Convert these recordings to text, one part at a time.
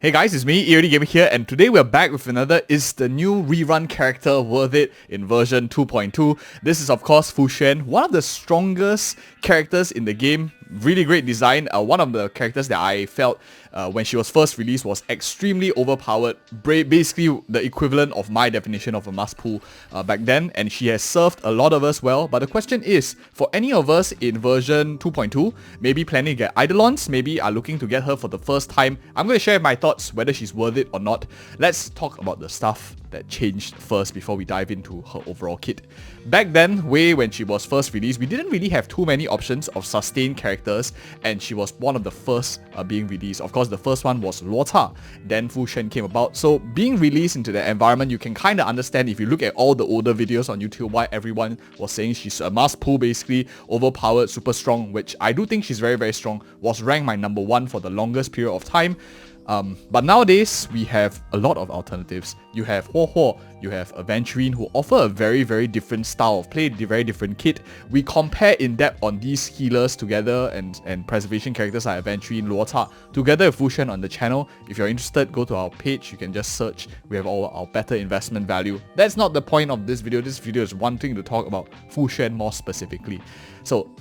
Hey guys, it's me, EODGamer here, and today we're back with another Is the New Rerun Character Worth It in version 2.2. This is of course Fuxuan, one of the strongest characters in the game. Really great design. One of the characters that I felt when she was first released was extremely overpowered, basically the equivalent of my definition of a must pull back then, and she has served a lot of us well. But the question is, for any of us in version 2.2, maybe planning to get Eidolons, maybe are looking to get her for the first time, I'm going to share my thoughts whether she's worth it or not. Let's talk about the stuff that changed first before we dive into her overall kit. Back then, way when she was first released, we didn't really have too many options of sustained characters, and she was one of the first being released. Of course, the first one was Luota, then Fuxuan came about. So being released into the environment, you can kind of understand if you look at all the older videos on YouTube why everyone was saying she's a must pull, basically overpowered, super strong, which I do think she's very, very strong, was ranked my number one for the longest period of time. But nowadays, we have a lot of alternatives. You have Huo, you have Aventurine, who offer a very, very different style of play, very different kit. We compare in depth on these healers together and preservation characters like Aventurine, Luota, together with Fuxuan on the channel. If you're interested, go to our page, you can just search. We have all our better investment value. That's not the point of this video. This video is wanting to talk about Fuxuan more specifically. So,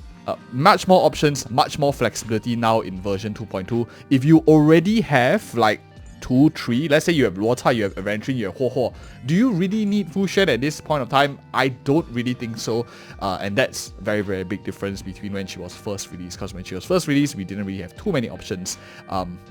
much more options, much more flexibility now in version 2.2. If you already have like 2, 3, let's say you have Luota, you have Aventurine, you have Huo, do you really need Fuxuan at this point of time? I don't really think so, and that's very, very big difference between when she was first released, because when she was first released, we didn't really have too many options,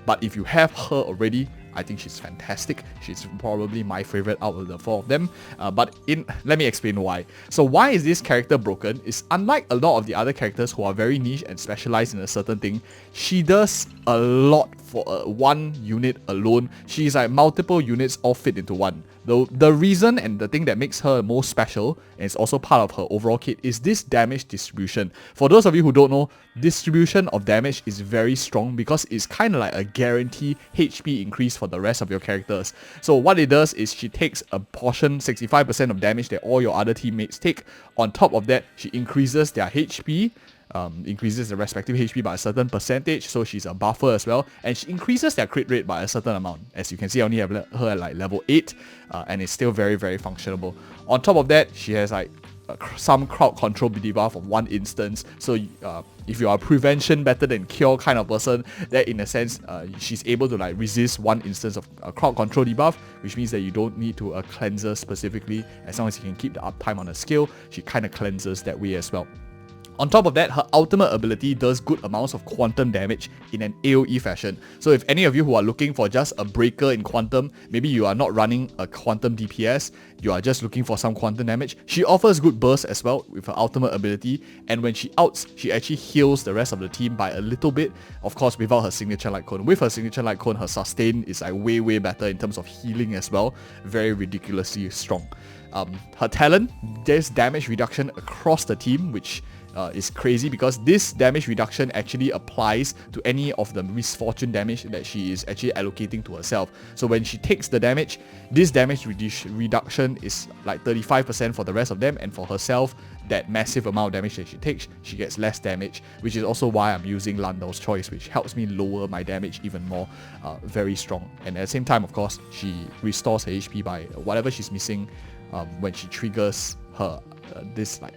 but if you have her already, I think she's fantastic. She's probably my favorite out of the 4 of them. Let me explain why. So why is this character broken? Is unlike a lot of the other characters who are very niche and specialized in a certain thing, she does a lot for one unit alone. She's like multiple units all fit into one. The reason and the thing that makes her most special, and it's also part of her overall kit, is this damage distribution. For those of you who don't know, distribution of damage is very strong because it's kind of like a guarantee HP increase for the rest of your characters. So what it does is she takes a portion, 65% of damage that all your other teammates take. On top of that, she increases their HP, increases the respective HP by a certain percentage, so she's a buffer as well, and she increases their crit rate by a certain amount. As you can see, I only have her at like level 8, and it's still very, very functionable. On top of that, she has like some crowd control debuff of 1 instance, so if you are a prevention better than cure kind of person, that in a sense she's able to like resist 1 instance of crowd control debuff, which means that you don't need to cleanser specifically. As long as you can keep the uptime on a skill, she kind of cleanses that way as well. On top of that, her ultimate ability does good amounts of quantum damage in an AoE fashion. So if any of you who are looking for just a breaker in quantum, maybe you are not running a quantum DPS, you are just looking for some quantum damage, she offers good burst as well with her ultimate ability, and when she outs, she actually heals the rest of the team by a little bit, of course without her signature Lightcone. With her signature Lightcone, her sustain is like way, way better in terms of healing as well, very ridiculously strong. Her talent, there's damage reduction across the team, which is crazy because this damage reduction actually applies to any of the misfortune damage that she is actually allocating to herself. So when she takes the damage, this damage reduction is like 35% for the rest of them, and for herself, that massive amount of damage that she takes, she gets less damage, which is also why I'm using Landau's Choice, which helps me lower my damage even more. Very strong. And at the same time, of course, she restores her HP by whatever she's missing when she triggers her this like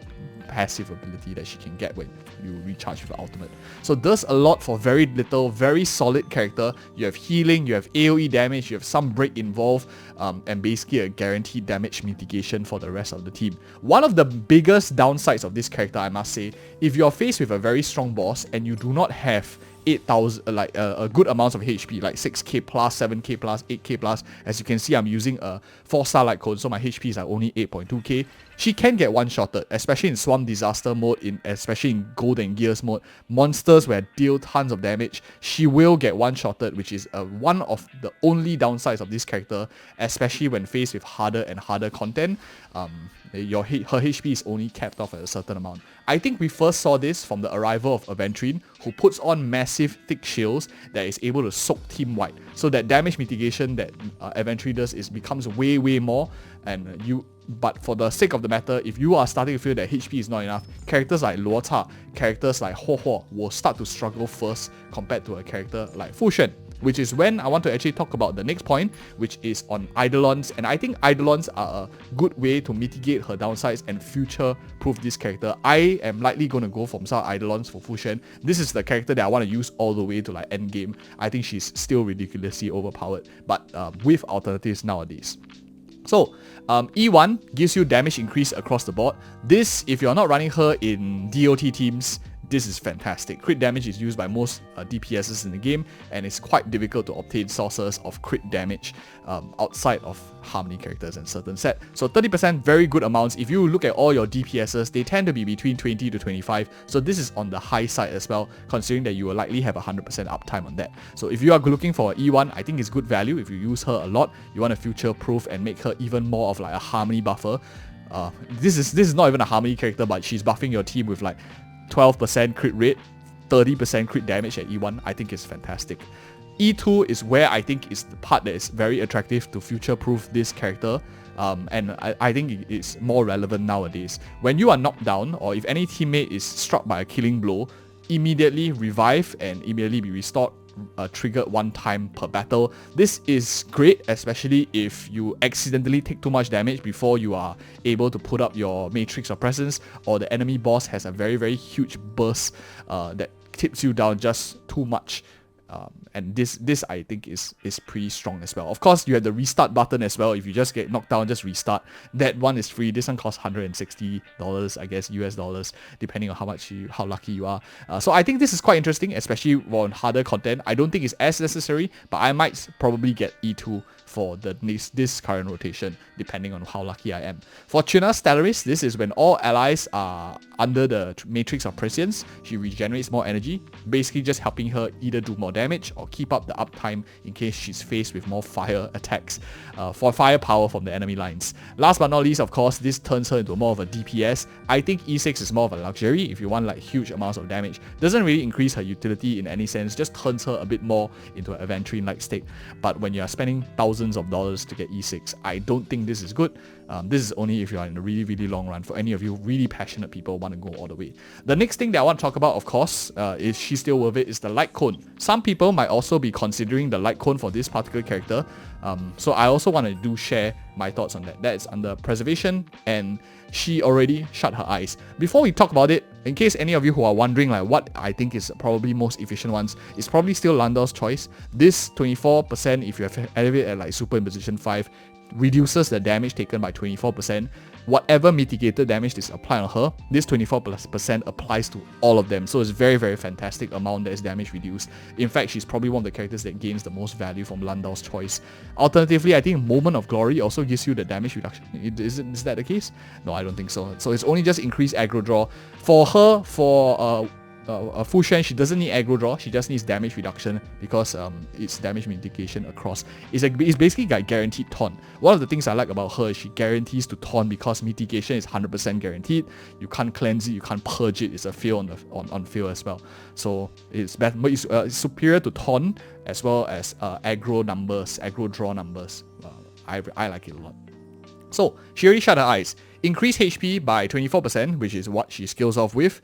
passive ability that she can get when you recharge with the ultimate. So does a lot for very little, very solid character. You have healing, you have AoE damage, you have some break involved, and basically a guaranteed damage mitigation for the rest of the team. One of the biggest downsides of this character, I must say, if you're faced with a very strong boss and you do not have 8,000, like a good amount of HP, like 6k plus, 7k plus, 8k plus. As you can see, I'm using a 4-star Lightcone, so my HP is like only 8.2k. She can get one-shotted, especially in Swamp Disaster mode, especially in Gold and Gears mode. Monsters where deal tons of damage, she will get one-shotted, which is one of the only downsides of this character, especially when faced with harder and harder content. Her HP is only capped off at a certain amount. I think we first saw this from the arrival of Aventurine, who puts on massive thick shields that is able to soak team-wide. So that damage mitigation that Aventurine does becomes way, way more, and but for the sake of the matter, if you are starting to feel that HP is not enough, characters like Luota, characters like Huo will start to struggle first compared to a character like Fuxuan. which is when I want to actually talk about the next point, which is on Eidolons. And I think Eidolons are a good way to mitigate her downsides and future-proof this character. I am likely going to go for some Eidolons for Fuxuan. This is the character that I want to use all the way to like endgame. I think she's still ridiculously overpowered, but with alternatives nowadays. So, E1 gives you damage increase across the board. This, if you're not running her in DOT teams, this is fantastic. Crit damage is used by most DPSs in the game, and it's quite difficult to obtain sources of crit damage outside of Harmony characters and certain set. So 30%, very good amounts. If you look at all your DPSs, they tend to be between 20 to 25. So this is on the high side as well, considering that you will likely have 100% uptime on that. So if you are looking for E1, I think it's good value. If you use her a lot, you want to future-proof and make her even more of like a Harmony buffer. This is not even a Harmony character, but she's buffing your team with like 12% crit rate, 30% crit damage at E1. I think is fantastic. E2 is where I think is the part that is very attractive to future-proof this character, and I think it's more relevant nowadays. When you are knocked down, or if any teammate is struck by a killing blow, immediately revive and immediately be restored, triggered one time per battle. This is great, especially if you accidentally take too much damage before you are able to put up your Matrix of Presence, or the enemy boss has a very, very huge burst that tips you down just too much. And this I think is pretty strong as well. Of course, you have the restart button as well. If you just get knocked down, just restart. That one is free. This one costs $160, I guess, US dollars, depending on how lucky you are. So I think this is quite interesting, especially on harder content. I don't think it's as necessary, but I might probably get E2 for this current rotation, depending on how lucky I am. For Chuna Stellaris, this is when all allies are under the Matrix of Prescience. She regenerates more energy, basically just helping her either do more damage or keep up the uptime in case she's faced with more fire attacks, for firepower from the enemy lines. Last but not least, of course, this turns her into more of a DPS. I think E6 is more of a luxury if you want like huge amounts of damage. Doesn't really increase her utility in any sense, just turns her a bit more into an Aventurine-like state. But when you are spending thousands of dollars to get E6, I don't think this is good. This is only if you are in a really, really long run. For any of you really passionate people want to go all the way. The next thing that I want to talk about, of course, is she still worth it, is the Lightcone. Some people might also be considering the Lightcone for this particular character. So I also want to share my thoughts on that. That is under preservation, and she already shut her eyes. Before we talk about it, in case any of you who are wondering like what I think is probably most efficient ones, is probably still Landau's Choice. This 24%, if you have elevated at like Super Imposition 5, reduces the damage taken by 24%. Whatever mitigated damage is applied on her, this 24% applies to all of them. So it's very, very fantastic amount that is damage reduced. In fact, she's probably one of the characters that gains the most value from Landau's Choice. Alternatively, I think Moment of Glory also gives you the damage reduction. Is that the case? No, I don't think so. So it's only just increased aggro draw. For her, for Fuxuan, she doesn't need aggro draw, she just needs damage reduction because it's damage mitigation across. It's basically like guaranteed taunt. One of the things I like about her is she guarantees to taunt because mitigation is 100% guaranteed. You can't cleanse it, you can't purge it. It's a fail on fail as well. So it's better, but it's superior to taunt as well as aggro draw numbers. I like it a lot. So she already shut her eyes. Increase HP by 24%, which is what she scales off with.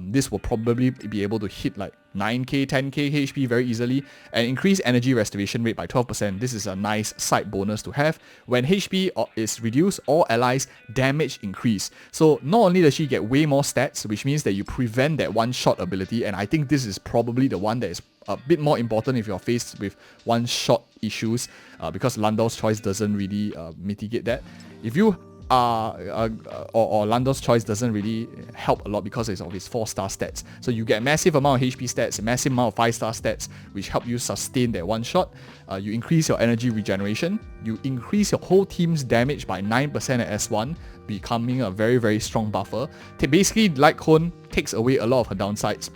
This will probably be able to hit like 9k, 10k HP very easily, and increase energy restoration rate by 12%. This is a nice side bonus to have. When HP is reduced, all allies damage increase. So not only does she get way more stats, which means that you prevent that one-shot ability, and I think this is probably the one that is a bit more important if you're faced with one-shot issues, because Landau's Choice doesn't really mitigate that. If you or Landau's Choice doesn't really help a lot because of his 4-star stats. So you get a massive amount of HP stats, a massive amount of 5-star stats, which help you sustain that one shot. You increase your energy regeneration. You increase your whole team's damage by 9% at S1, becoming a very, very strong buffer. Basically, Lightcone takes away a lot of her downsides,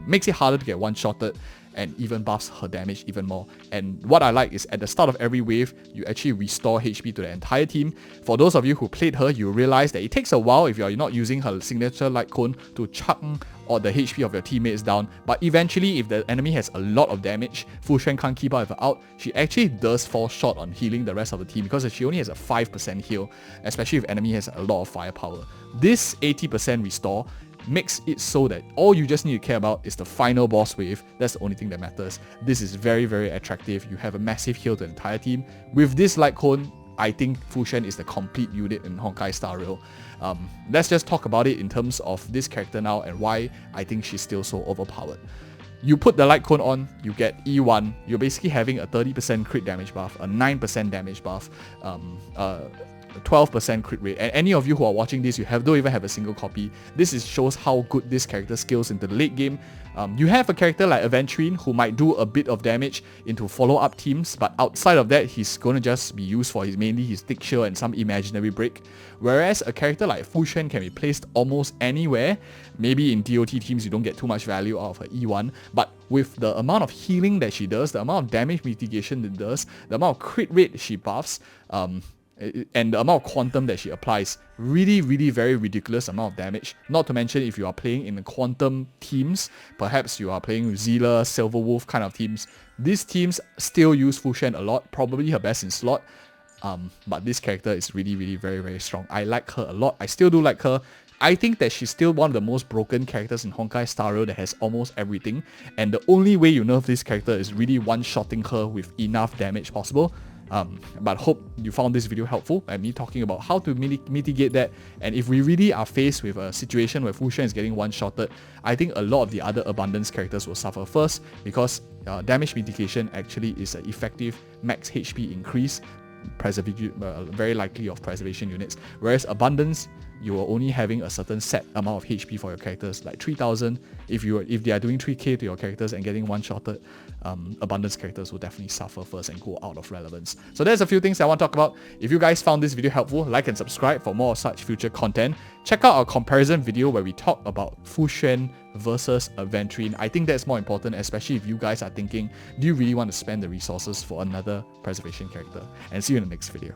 makes it harder to get one-shotted, and even buffs her damage even more. And what I like is at the start of every wave, you actually restore HP to the entire team. For those of you who played her, you realize that it takes a while if you're not using her signature Lightcone to chuck or the HP of your teammates down, but eventually if the enemy has a lot of damage, Fuxuan can't keep up with her out, she actually does fall short on healing the rest of the team because she only has a 5% heal, especially if enemy has a lot of firepower. This 80% restore makes it so that all you just need to care about is the final boss wave. That's the only thing that matters. This is very, very attractive. You have a massive heal to the entire team. With this Lightcone, I think Fuxuan is the complete unit in Honkai Star Rail. Let's just talk about it in terms of this character now and why I think she's still so overpowered. You put the Lightcone on, you get E1, you're basically having a 30% crit damage buff, a 9% damage buff, 12% crit rate, and any of you who are watching this, you don't even have a single copy. This shows how good this character scales into the late game. You have a character like Aventurine who might do a bit of damage into follow-up teams, but outside of that, he's going to just be used for mainly his thick shield and some imaginary break. Whereas a character like Fuxuan can be placed almost anywhere. Maybe in DOT teams you don't get too much value out of her E1, but with the amount of healing that she does, the amount of damage mitigation that does, the amount of crit rate she buffs, and the amount of quantum that she applies, really very ridiculous amount of damage. Not to mention if you are playing in the quantum teams, perhaps you are playing with Zila, Silverwolf kind of teams, these teams still use Fuxuan a lot, probably her best in slot. But this character is really very strong. I like her a lot. I still do like her. I think that she's still one of the most broken characters in Honkai Star Rail that has almost everything, and the only way you nerf this character is really one-shotting her with enough damage possible. But hope you found this video helpful and me talking about how to mitigate that. And if we really are faced with a situation where Fuxuan is getting one-shotted, I think a lot of the other abundance characters will suffer first, because damage mitigation actually is an effective max HP increase, very likely of preservation units, whereas abundance, you are only having a certain set amount of HP for your characters, like 3000. If they are doing 3k to your characters and getting one-shotted, abundance characters will definitely suffer first and go out of relevance. So there's a few things I want to talk about. If you guys found this video helpful, like and subscribe for more of such future content. Check out our comparison video where we talk about Fuxuan versus Aventurine. I think that's more important, especially if you guys are thinking, do you really want to spend the resources for another preservation character? And see you in the next video.